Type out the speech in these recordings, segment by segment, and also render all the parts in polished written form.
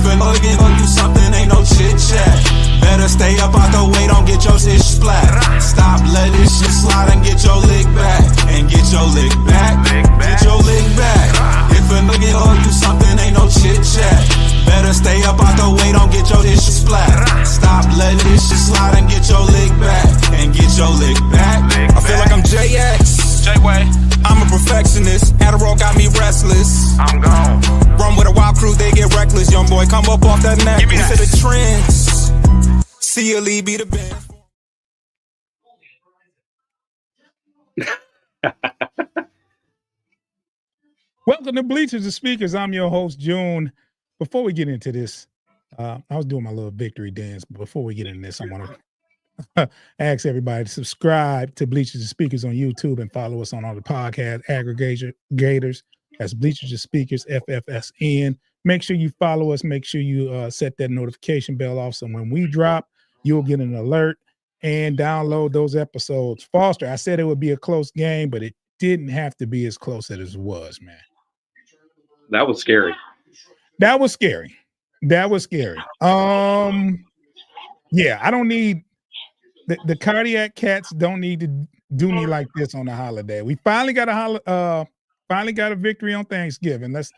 a nigga do something, ain't no chit-chat. Better stay up out the way, don't get your shit splat. Stop, let this shit slide and get your lick back. And get your lick back, get your lick back. If a nigga do something, ain't no chit-chat. Better stay up out the way, don't get your shit splat. Stop, let this shit slide and get your lick back. And get your lick back. I feel like I'm JX. J-Way. I'm a perfectionist. Adderall got me restless. I'm gone. Run with a wild crew, they get reckless. Young boy, come up off that neck. Give me We that. to the trends. See a lead, be the band. Welcome to Bleachers and Speakers. I'm your host, June. Before we get into this, I was doing my little victory dance. But before we get into this, I want to ask everybody to subscribe to Bleachers and Speakers on YouTube and follow us on all the podcast aggregators. That's Bleachers and Speakers, FFSN. Make sure you follow us. Make sure you set that notification bell off so when we drop, you'll get an alert and download those episodes. Foster, I said it would be a close game, but it didn't have to be as close as it was, man. That was scary. That was scary. That was scary. Yeah, I don't need the cardiac cats don't need to do me like this on the holiday. We finally got a victory on Thanksgiving. Let's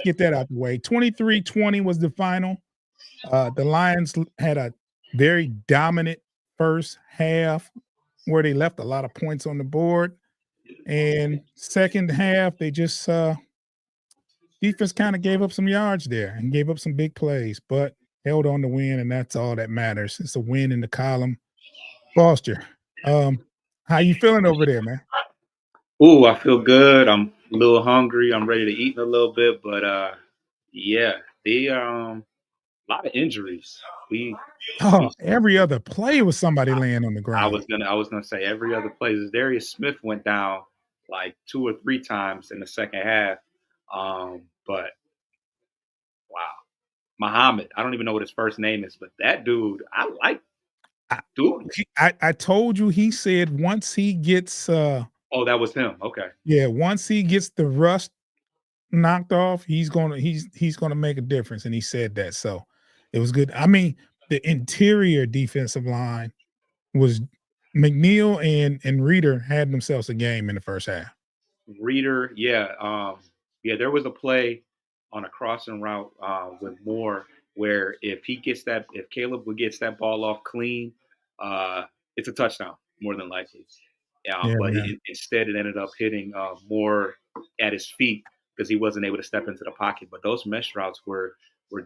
get that out the way. 23-20 was the final. The Lions had a very dominant first half where they left a lot of points on the board. And second half, they just defense kind of gave up some yards there and gave up some big plays, but held on to win, and that's all that matters. It's a win in the column. Foster, how you feeling over there, man? Ooh, I feel good. I'm a little hungry. I'm ready to eat in a little bit, but yeah, a lot of injuries. Every other play was somebody laying on the ground. I was gonna say every other play. Darius Smith went down like 2 or 3 times in the second half. But wow, Muhammad. I don't even know what his first name is, but that dude, I like. Dude, I told you. He said once he gets. Oh, that was him. Okay. Yeah, once he gets the rust knocked off, he's gonna make a difference, and he said that. So it was good. I mean, the interior defensive line was McNeil and Reeder had themselves a game in the first half. Reeder, yeah. There was a play on a crossing route with Moore where if Caleb gets that ball off clean, it's a touchdown more than likely. But instead it ended up hitting Moore at his feet because he wasn't able to step into the pocket. But those mesh routes were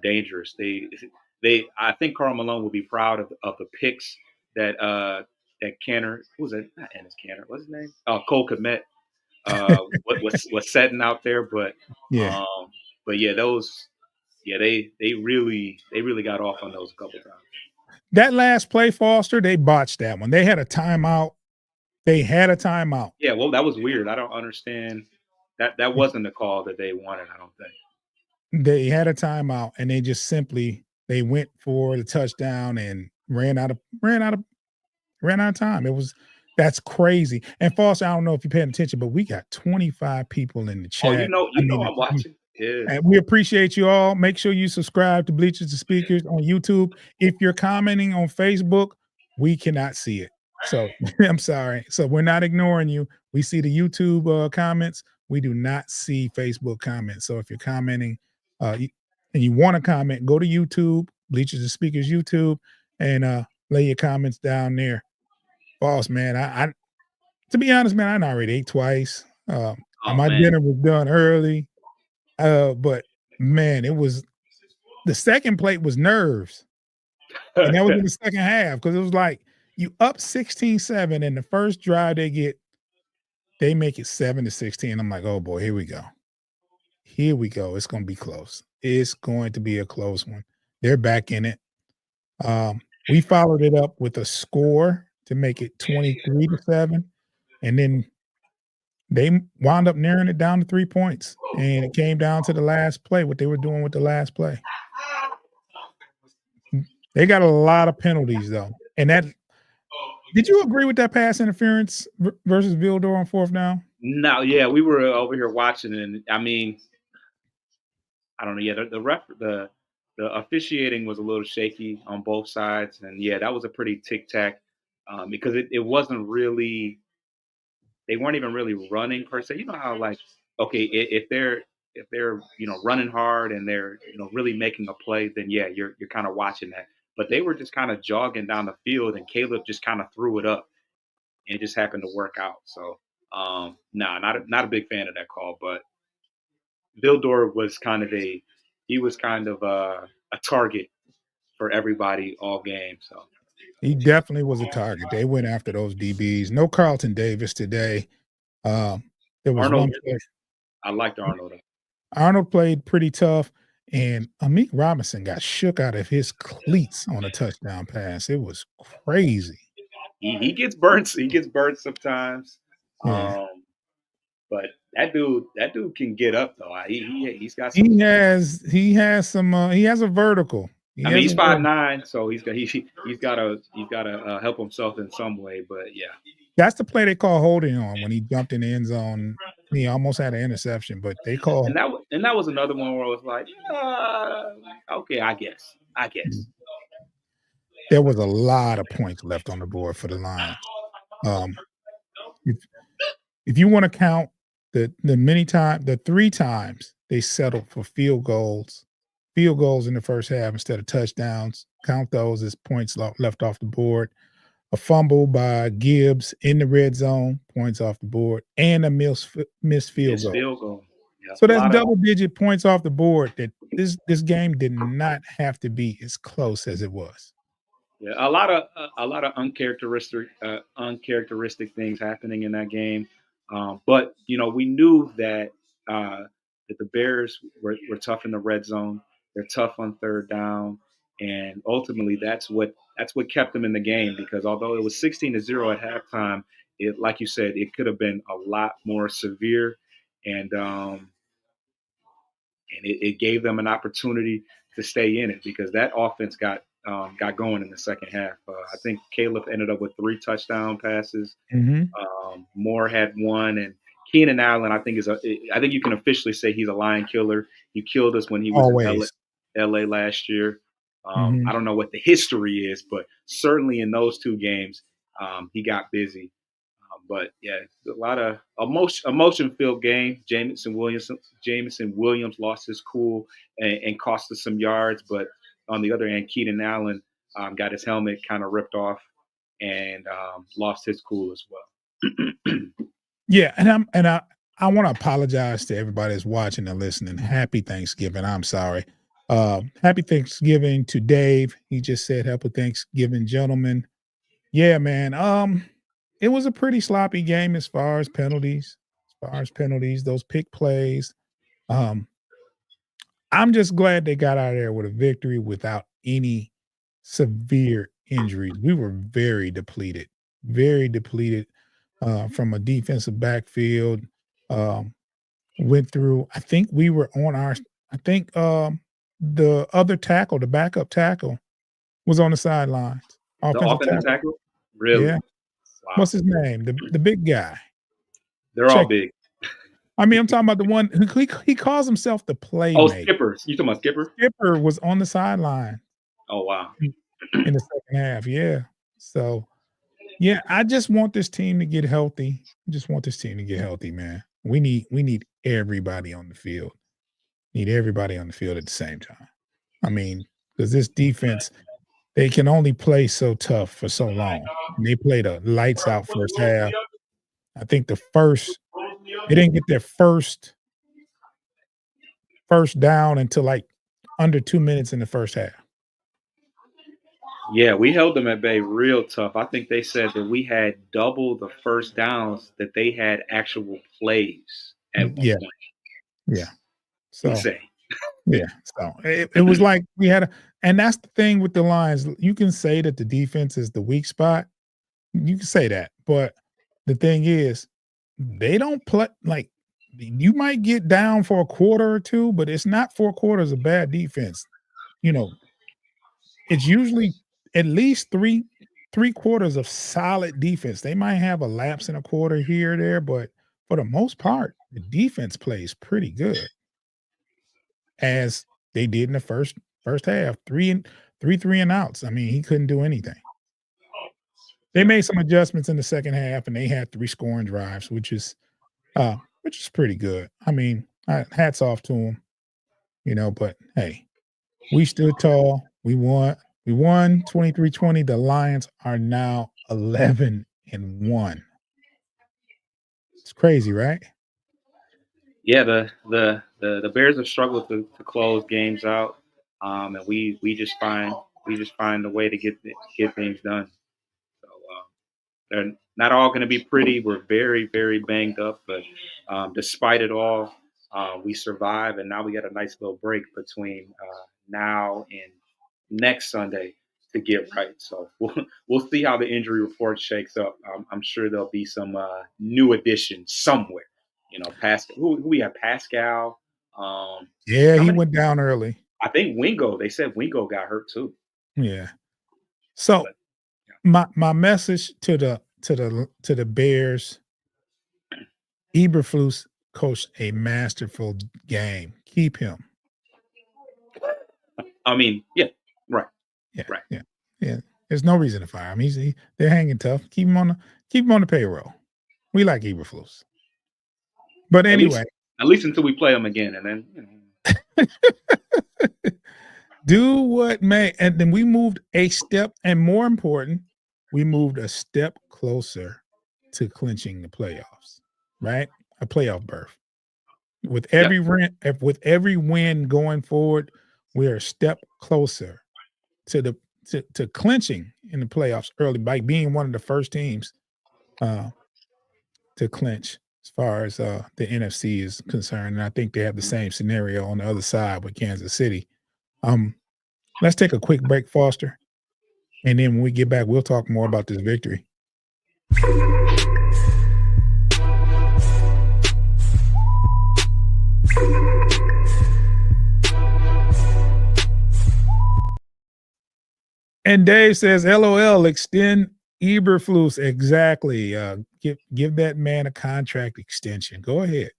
dangerous. I think Karl Malone will be proud of the picks that Canner, who was it? Not Ennis Canner, what's his name? Cole Kmet was setting out there, but yeah, they really got off on those a couple times. That last play, Foster, they botched that one. They had a timeout. Yeah, well, that was weird. I don't understand. That wasn't the call that they wanted, I don't think. They had a timeout and they just simply went for the touchdown and ran out of time. That's crazy. And Foster, I don't know if you're paying attention, but we got 25 people in the chat. Oh, I'm watching. Yeah. And we appreciate you all. Make sure you subscribe to Bleachers and Speakers on YouTube. If you're commenting on Facebook, we cannot see it. So I'm sorry. So we're not ignoring you. We see the YouTube comments. We do not see Facebook comments. So if you're commenting and you want to comment, go to YouTube, Bleachers and Speakers YouTube, and lay your comments down there. Boss, man, I to be honest, man, I already ate twice. My dinner was done early. But man, it was the second plate was nerves. And that was in the second half because it was like you up 16-7 and the first drive they make it 7-16. I'm like, oh boy, here we go. It's gonna be close. It's going to be a close one. They're back in it. We followed it up with a score to make it 23-7, and then they wound up narrowing it down to 3 points, and it came down to the last play, what they were doing with the last play. They got a lot of penalties, though. And did you agree with that pass interference versus Vildor on 4th down? No, yeah, we were over here watching, and I mean, I don't know. Yeah, the the officiating was a little shaky on both sides, and yeah, that was a pretty tic tac because it wasn't really they weren't even really running per se. You know how like okay, if they're running hard and they're really making a play, then yeah, you're kind of watching that. But they were just kind of jogging down the field, and Caleb just kind of threw it up, and it just happened to work out. So nah, not a big fan of that call, but Vildor was kind of a target for everybody all game. So He definitely was a target. They went after those DBs. No Carlton Davis today. Um, there was Arnold, one play. I liked Arnold. Arnold played pretty tough, and Amik Robinson got shook out of his cleats on a touchdown pass. It was crazy. He gets burnt. He gets burnt sometimes. Yeah. Um, but that dude can get up though. He's got some. He has some he has a vertical. He I mean, has a he's five ver nine, so he's got to help himself in some way. But yeah, That's the play they call holding on when he jumped in the end zone. He almost had an interception, but they call and that was another one where I was like, okay, I guess. there was a lot of points left on the board for the Lions. Um, if if you wanna count the 3 times they settled for field goals in the first half instead of touchdowns, count those as points left off the board. A fumble by Gibbs in the red zone, points off the board, and a missed field Missed goal. field goal. Yeah, So a that's lot of double-digit points off the board that this game did not have to be as close as it was. Yeah, a lot of uncharacteristic things happening in that game. But we knew that the Bears were tough in the red zone. They're tough on third down, and ultimately that's what kept them in the game. Because although it was 16-0 at halftime, it like you said, it could have been a lot more severe, and it gave them an opportunity to stay in it because that offense got going in the second half. I think Caleb ended up with 3 touchdown passes. Mhm. Moore had one, and Keenan Allen I think you can officially say he's a lion killer. He killed us when he was in Always. LA last year. I Mhm. don't know what the history is, but certainly in those 2 games, he got busy. But yeah, a lot of emotion-filled game. Jameson Williams lost his cool and cost us some yards. But on the other hand, Keenan Allen got his helmet kind of ripped off and lost his cool as well. Yeah, and I wanna apologize to everybody that's watching and listening. Happy Thanksgiving. I'm sorry. Happy Thanksgiving to Dave. He just said happy Thanksgiving, gentlemen. Yeah, man. It was a pretty sloppy game as far as penalties. Those pick plays. Um, I'm just glad they got out of there with a victory without any severe injuries. We were very depleted from a defensive backfield. Um, went through. I think we were on our. I think the other tackle, the backup tackle, was on the sidelines. The Offensive offensive tackle. tackle, really? Yeah. Wow, What's his name? The big guy. they're all Check. big. I mean, I'm talking about the one who he calls himself the Oh, playmaker. skippers. You talking about skipper? Skipper was on the sideline Oh wow. in the second half. Yeah. So yeah, I just want this team to get healthy. I just want this team to get healthy, man. We need everybody on the field. Need everybody on the field at the same time. I mean, because this defense, they can only play so tough for so long. And they played a lights out first half. I think they didn't get their first down until like under 2 minutes in the first half. Yeah, we held them at bay real tough. I think they said that we had double the first downs that they had actual plays at one Yeah, point. yeah. So Insane. yeah, so it was like we had and that's the thing with the Lions. You can say that the defense is the weak spot. You can say that, but the thing is, they don't play like you might get down for a quarter or two, but it's not 4 quarters of bad defense. You know, it's usually at least three quarters of solid defense. They might have a lapse in a quarter here or there, but for the most part, the defense plays pretty good, as they did in the First half, three and outs. I mean, he couldn't do anything. They made some adjustments in the second half, and they had 3 scoring drives, which is pretty good. I mean, hats off to them, but hey, we stood tall. We won. We won 23-20. The Lions are now 11-1. It's crazy, right? Yeah, the Bears have struggled to close games out, and we just find a way to get things done. So they're not all going to be pretty. We're very very banged up, but despite it all, we survive, and now we got a nice little break between now and next Sunday to get right. So we'll see how the injury report shakes up. I'm sure there'll be some new additions somewhere. Pascal. Who we have? Pascal. Yeah, How he many? went down early. I think Wingo. They said Wingo got hurt too. Yeah. So But my message to the Bears, Eberflus coached a masterful game. Keep him. I mean, yeah, right. Yeah, Right. yeah. There's no reason to fire him. They're hanging tough. Keep him on the payroll. We like Eberflus. But anyway, at least until we play them again, and then do what may. And then we moved a step, and more important, we moved a step closer to clinching the playoffs, right? A playoff berth. With every win going forward, we're a step closer to to clinching in the playoffs early by being one of the first teams to clinch as far as the NFC is concerned. And I think they have the same scenario on the other side with Kansas City. Let's take a quick break, Foster. And then when we get back, we'll talk more about this victory. And Dave says, LOL, extend Eberflus. Exactly. Give that man a contract extension. Go ahead.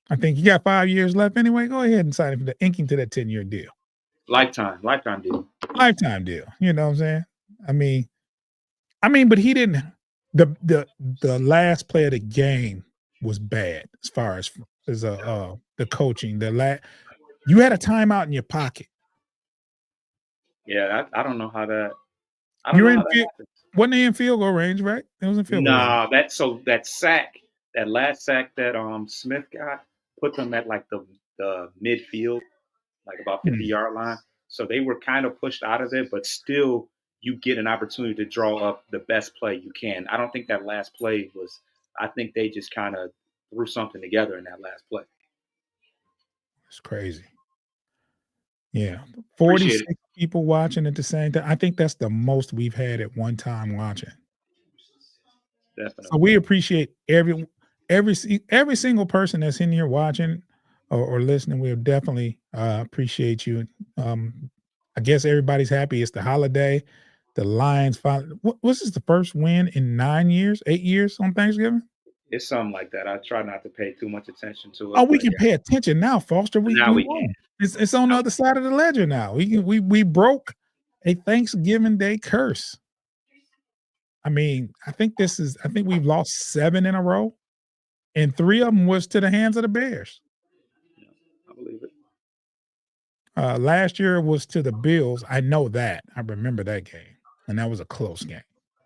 I think you got 5 years left anyway. Go ahead and sign him to ink him to that 10-year deal. lifetime deal. Lifetime deal. You know what I'm saying? I mean, but he didn't. The last play of the game was bad as far as the coaching. You had a timeout in your pocket. Yeah, I don't know how that. Wasn't they in field goal range, right? It was in field goal range. That sack, that last sack that Smith got, put them at like the midfield, like about 50-yard line. So they were kind of pushed out of it, but still you get an opportunity to draw up the best play you can. I don't think that last play was. I think they just kind of threw something together in that last play. It's crazy. Yeah, 46 people watching at the same time. I think that's the most we've had at one time watching. Definitely. So we appreciate every single person that's in here watching or listening. We'll definitely appreciate you. I guess everybody's happy. It's the holiday. The Lions finally. Was this the first win in 8 years on Thanksgiving? It's something like that. I try not to pay too much attention to it. Oh, we can pay attention now, Foster. We can. It's on the other side of the ledger now. We broke a Thanksgiving Day curse. I mean, I think we've lost 7 in a row, and 3 of them was to the hands of the Bears. Yeah, I believe it. Last year it was to the Bills. I know that. I remember that game, and that was a close game.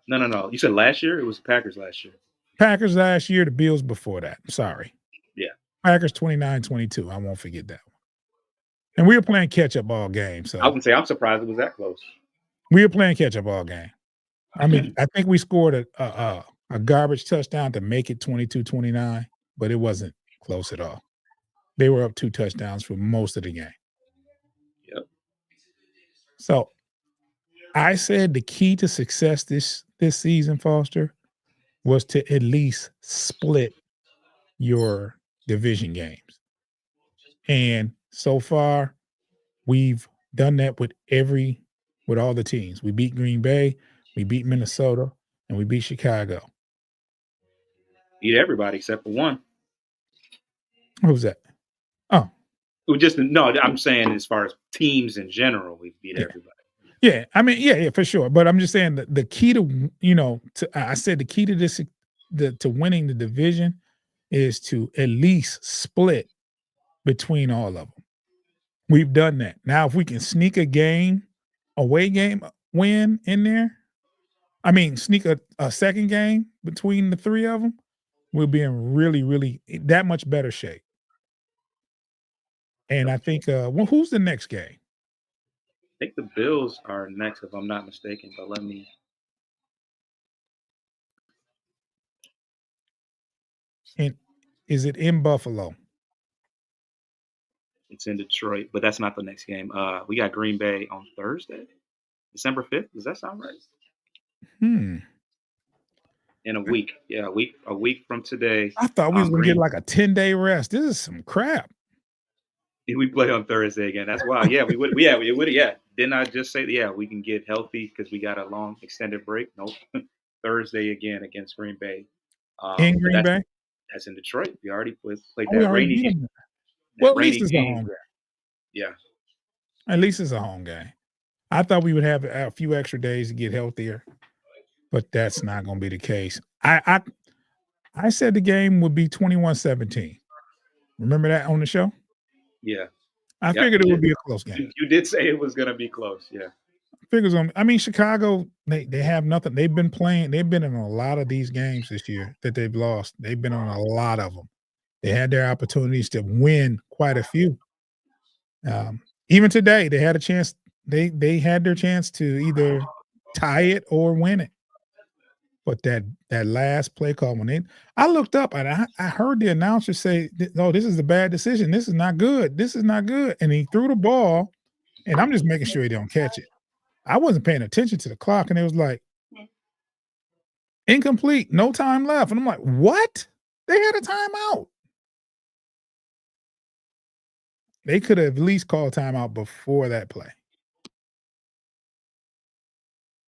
No. You said last year? It was Packers last year. Packers last year, the Bills before that. Sorry. Yeah. Packers 29-22. I won't forget that one. And we were playing catch-up all game. So I would say I'm surprised it was that close. We were playing catch-up all game. I mean, I think we scored a garbage touchdown to make it 22-29, but it wasn't close at all. They were up 2 touchdowns for most of the game. Yep. So I said the key to success this season, Foster, was to at least split your division games. And so far, we've done that with all the teams. We beat Green Bay, we beat Minnesota, and we beat Chicago. Beat everybody except for one. Who's that? Oh, I'm saying as far as teams in general, we beat Yeah. everybody. Yeah, I mean, yeah, for sure. But I'm just saying that the key to I said the key to this to winning the division is to at least split between all of them. We've done that. Now, if we can sneak away game win in there, I mean, sneak a second game between the three of them, we'll be in really, really that much better shape. And I think, well, who's the next game? I think the Bills are next, if I'm not mistaken. But let me. And is it in Buffalo? It's in Detroit, but that's not the next game. We got Green Bay on Thursday, December 5th. Does that sound right? Hmm. In a week, yeah, a week from today. I thought we was gonna get like a 10-day rest. This is some crap. We play on Thursday again. That's wild. Yeah, we would. Yeah, we would. Yeah, didn't I just say? Yeah, we can get healthy because we got a long extended break. Nope. Thursday again against Green Bay. In Green Bay? That's in Detroit. We already played We that already rainy beat game. them. Well, at least rainy it's a home game. Yeah. At least it's a home game. I thought we would have a few extra days to get healthier, but that's not going to be the case. I said the game would be 21-17. Remember that on the show? Yeah. I figured it would be a close game. You did say it was going to be close. Yeah. I mean, Chicago, they have nothing. They've been in a lot of these games this year that they've lost. They've been on a lot of them. They had their opportunities to win quite a few. Even today, they had a chance. They had their chance to either tie it or win it. But that last play call, I looked up and I heard the announcer say, "Oh, this is a bad decision. This is not good. This is not good." And he threw the ball, and I'm just making sure he don't catch it. I wasn't paying attention to the clock, and it was like incomplete, no time left, and I'm like, "What? They had a timeout." They could have at least called timeout before that play.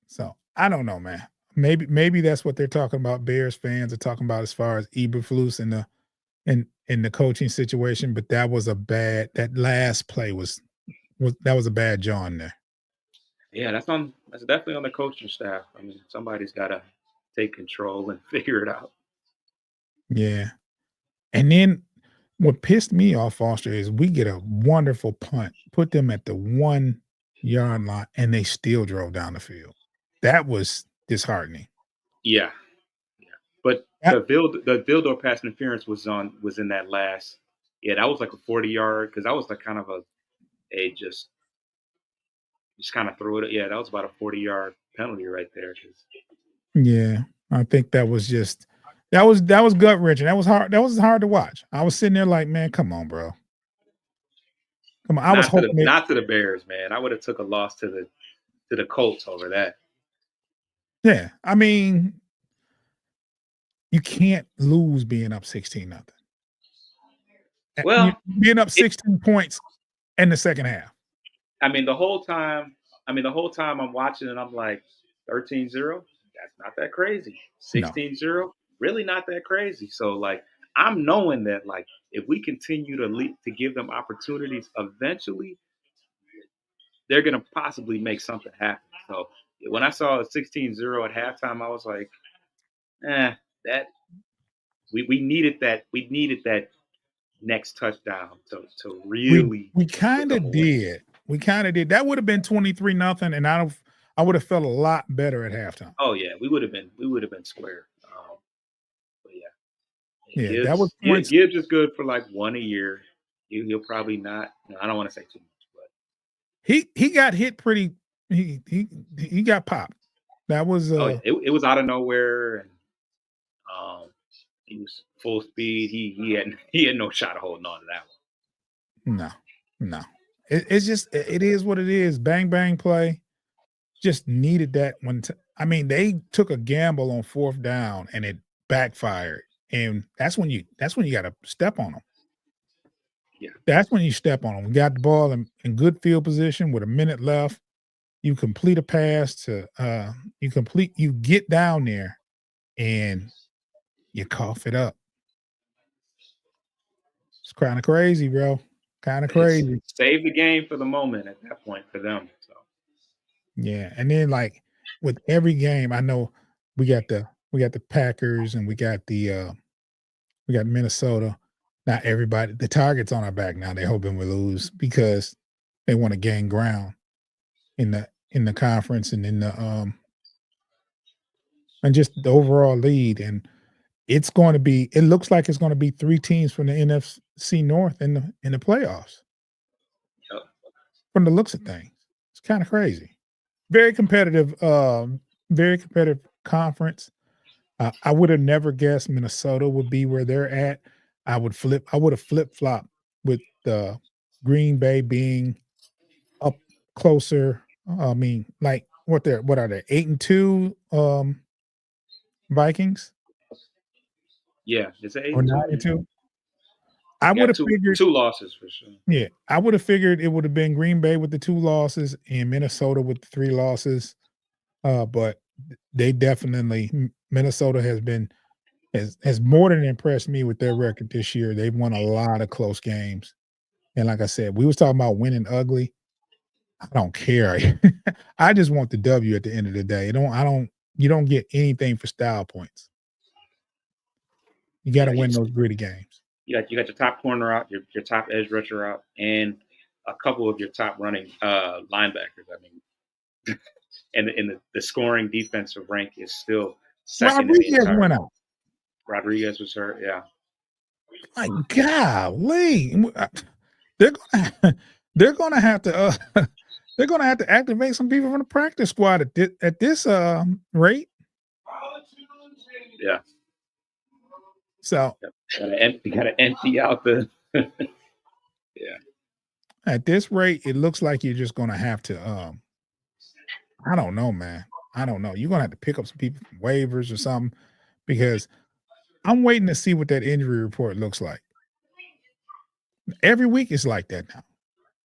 So I don't know, man. Maybe that's what they're talking about. Bears fans are talking about as far as Eberflus and the coaching situation. But that was that last play was a bad John there. Yeah, that's definitely on the coaching staff. I mean, somebody's got to take control and figure it out. Yeah, and then what pissed me off, Foster, is we get a wonderful punt, put them at the 1 yard line, and they still drove down the field. That was disheartening. Yeah. But the Vildor pass interference was in that last. Yeah, that was like a 40-yard because that was like kind of a just kind of threw it. Yeah, that was about a 40-yard penalty right there. Yeah, I think that was gut wrenching. That was hard. That was hard to watch. I was sitting there like, man, come on, bro. Come on. I was hoping not to the Bears, man. I would have took a loss to the Colts over that. Yeah, I mean, you can't lose being up 16-0. Well, being up 16 points in the second half. I mean, the whole time I'm watching and I'm like, 13-0, that's not that crazy. 16-0, really not that crazy. So, like, I'm knowing that, like, if we continue to give them opportunities, eventually they're going to possibly make something happen. So, when I saw a 16-0 at halftime, I was like, that we needed that. We needed that next touchdown to really. We kind of did. We kind of did. That would have been 23-0, and I would have felt a lot better at halftime. Oh yeah, we would have been square. But yeah, Gibbs, that was points. Gibbs is good for like one a year. He'll probably not. I don't want to say too much, but he got hit pretty. He got popped. That was it was out of nowhere, and he was full speed. He had no shot of holding on to that one. No. It's just it is what it is. Bang bang play. Just needed that one. I mean, they took a gamble on 4th down and it backfired, and that's when you got to step on them. Yeah, that's when you step on them. We got the ball in good field position with a minute left. You complete a pass to you get down there and you cough it up. It's kind of crazy, bro. kind of crazy. Save the game for the moment at that point for them. So Yeah, and then like with every game, I know we got the Packers and we got Minnesota. Not everybody, the target's on our back now. They're hoping we lose because they want to gain ground in the conference and in the and just the overall lead. And it's going to be. It looks like it's going to be 3 teams from the NFC North in the playoffs. Yep. From the looks of things, it's kind of crazy. Very competitive conference. I would have never guessed Minnesota would be where they're at. I would have flip-flopped with Green Bay being up closer. I mean, like what are they? 8-2 Vikings? Yeah, it's 8 or 9-2. I would have figured 2 losses for sure. Yeah, I would have figured it would have been Green Bay with the 2 losses and Minnesota with the 3 losses. But they definitely Minnesota has more than impressed me with their record this year. They've won a lot of close games. And like I said, we was talking about winning ugly. I don't care. I just want the W at the end of the day. You don't get anything for style points. You got to win those gritty games. You got your top corner out, your top edge rusher out, and a couple of your top running linebackers. I mean, and the scoring defensive rank is still second. Rodriguez went out. Rodriguez was hurt. Yeah. My golly, they're gonna have to activate some people from the practice squad at this rate. Yeah. So you gotta empty out the. Yeah. At this rate, it looks like you're just gonna have to. I don't know, man. I don't know. You're gonna have to pick up some people from waivers or something because I'm waiting to see what that injury report looks like. Every week it's like that now.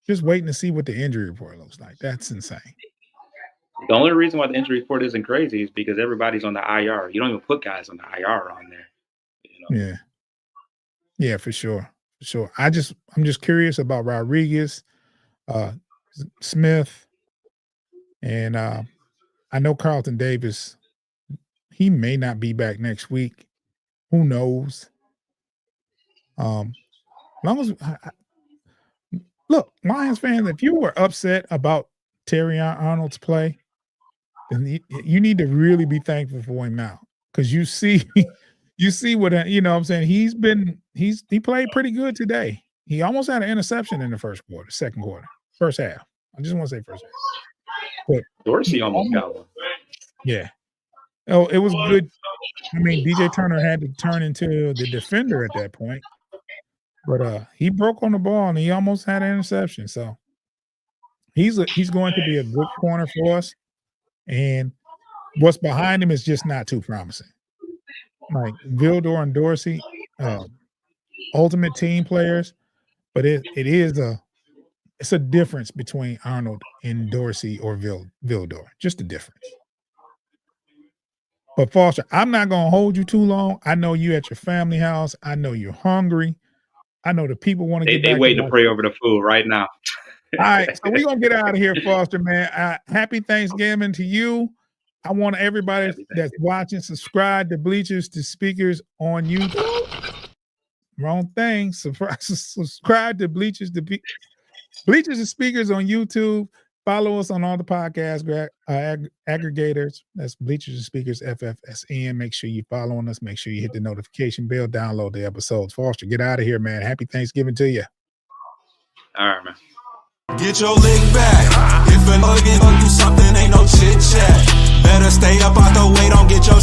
Just waiting to see what the injury report looks like. That's insane. The only reason why the injury report isn't crazy is because everybody's on the IR. You don't even put guys on the IR on there. You know? Yeah, for sure. For sure. I'm just curious about Rodriguez, Smith, and I know Carlton Davis. He may not be back next week. Who knows? Long as look, Lions fans, if you were upset about Terry Arnold's play, then you need to really be thankful for him now, because you see what what I'm saying. He played pretty good today. He almost had an interception in the second quarter, first half. I just want to say first half. But Dorsey almost got one. Yeah. Oh, it was good. I mean, DJ Turner had to turn into the defender at that point. But he broke on the ball and he almost had an interception. So he's going to be a good corner for us. And what's behind him is just not too promising. Like Vildor and Dorsey, ultimate team players, but it's a difference between Arnold and Dorsey or Vildor. Just a difference. But Foster, I'm not going to hold you too long. I know you at your family house. I know you're hungry. I know the people want to get back. They waiting to pray over the food right now. All right, so we're going to get out of here, Foster, man. Happy Thanksgiving to you. I want everybody that's watching, subscribe to Bleachers to Speakers on YouTube. Wrong thing. Subscribe to Bleachers to Speakers on YouTube. Follow us on all the podcast aggregators. That's Bleachers and Speakers FFSN. Make sure you following us. Make sure you hit the notification bell. Download the episodes. Foster, get out of here, man. Happy Thanksgiving to you. All right, man. Get your lick back. If a nugget do something, ain't no chit chat. Better stay up out the way. Don't get your